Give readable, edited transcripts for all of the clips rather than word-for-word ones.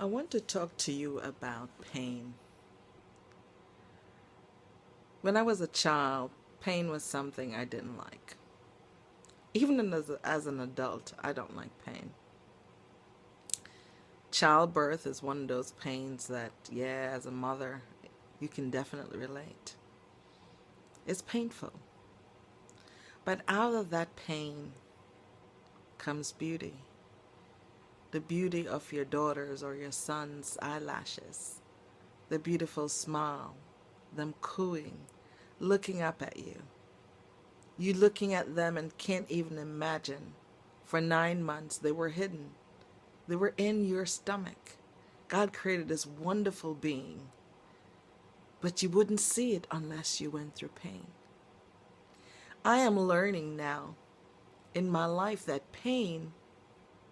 I want to talk to you about pain. When I was a child, pain was something I didn't like. Even as an adult, I don't like pain. Childbirth is one of those pains that, yeah, as a mother, you can definitely relate. It's painful. But out of that pain comes beauty. The beauty of your daughter's or your son's eyelashes, the beautiful smile, them cooing, looking up at you. You looking at them and can't even imagine. For 9 months, they were hidden. They were in your stomach. God created this wonderful being, but you wouldn't see it unless you went through pain. I am learning now in my life that pain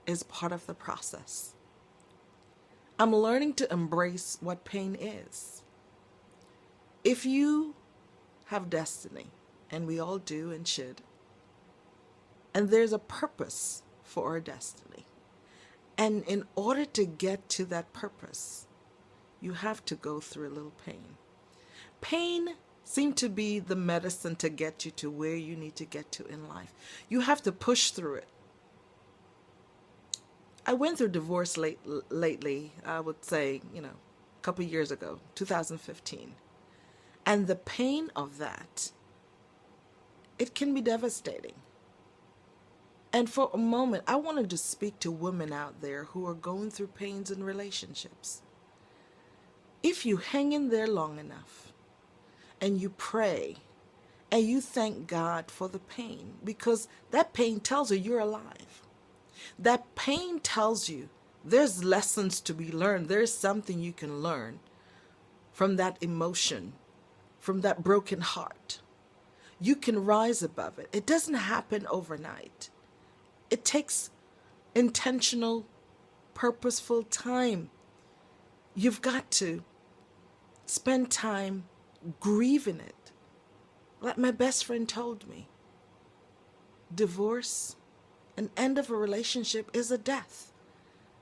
is part of the process. I'm learning to embrace what pain is. If you have destiny, and we all do and should, and there's a purpose for our destiny, and in order to get to that purpose, you have to go through a little pain. Pain seems to be the medicine to get you to where you need to get to in life. You have to push through it. I went through divorce lately, I would say, a couple years ago, 2015. And the pain of that, it can be devastating. And for a moment, I wanted to speak to women out there who are going through pains in relationships. If you hang in there long enough and you pray and you thank God for the pain, because that pain tells you you're alive. That pain tells you there's lessons to be learned. There's something you can learn from that emotion, from that broken heart. You can rise above it. It doesn't happen overnight. It takes intentional, purposeful time. You've got to spend time grieving it. Like my best friend told me, divorce, an end of a relationship is a death.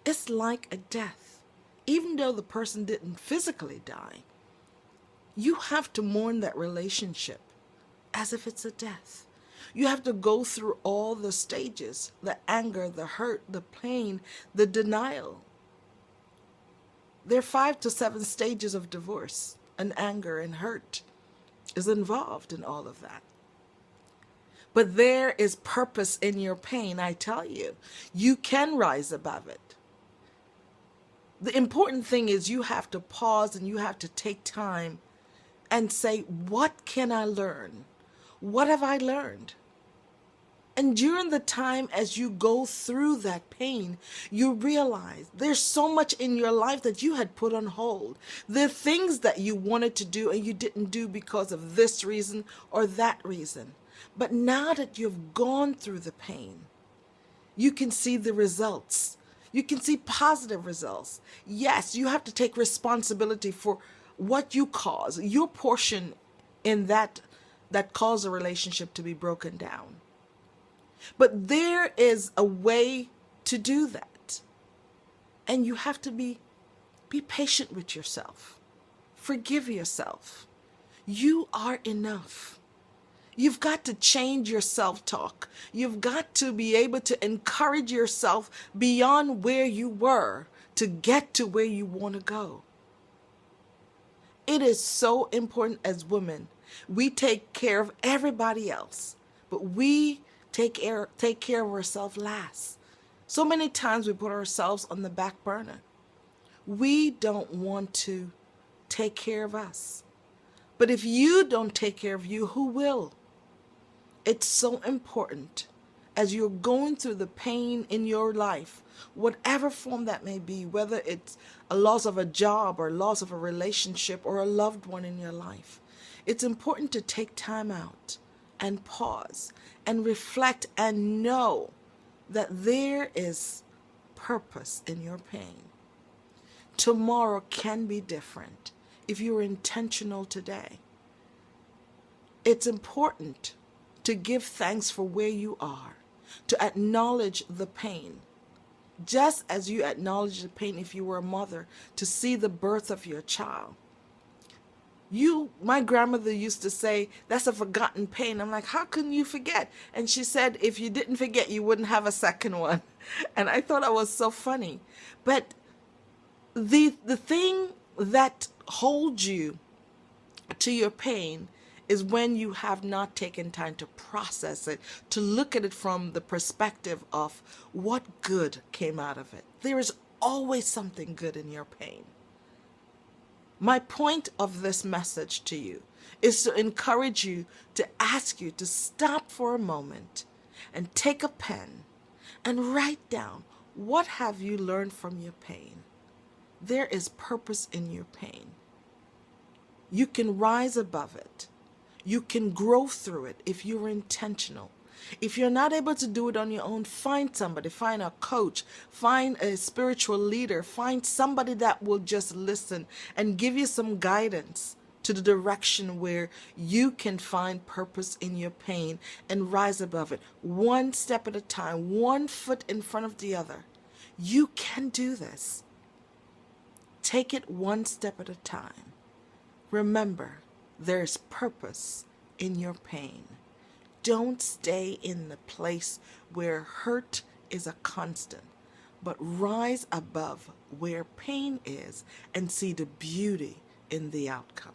It's like a death. Even though the person didn't physically die, you have to mourn that relationship as if it's a death. You have to go through all the stages, the anger, the hurt, the pain, the denial. There are 5 to 7 stages of divorce, and anger and hurt is involved in all of that. But there is purpose in your pain, I tell you. You can rise above it. The important thing is you have to pause and you have to take time and say, what can I learn? What have I learned? And during the time as you go through that pain, you realize there's so much in your life that you had put on hold. There are things that you wanted to do and you didn't do because of this reason or that reason. But now that you've gone through the pain, you can see the results. You can see positive results. Yes, you have to take responsibility for what you cause, your portion in that caused a relationship to be broken down. But there is a way to do that. And you have to be patient with yourself. Forgive yourself. You are enough. You've got to change your self-talk. You've got to be able to encourage yourself beyond where you were to get to where you want to go. It is so important as women. We take care of everybody else, but we take care of ourselves last. So many times we put ourselves on the back burner. We don't want to take care of us. But if you don't take care of you, who will? It's so important as you're going through the pain in your life, whatever form that may be, whether it's a loss of a job or loss of a relationship or a loved one in your life. It's important to take time out and pause and reflect and know that there is purpose in your pain. Tomorrow can be different if you're intentional today. It's important to give thanks for where you are, to acknowledge the pain, Just as you acknowledge the pain if you were a mother to see the birth of your child. My grandmother used to say, that's a forgotten pain. I'm like, how can you forget? And she said, if you didn't forget, you wouldn't have a second one. And I thought that was so funny. But the thing that holds you to your pain is when you have not taken time to process it, to look at it from the perspective of what good came out of it. There is always something good in your pain. My point of this message to you is to encourage you, to ask you to stop for a moment and take a pen and write down, what have you learned from your pain? There is purpose in your pain. You can rise above it. You can grow through it if you're intentional. If you're not able to do it on your own, find somebody, find a coach, find a spiritual leader, find somebody that will just listen and give you some guidance to the direction where you can find purpose in your pain and rise above it. One step at a time, one foot in front of the other. You can do this. Take it one step at a time. Remember, there's purpose in your pain. Don't stay in the place where hurt is a constant, but rise above where pain is and see the beauty in the outcome.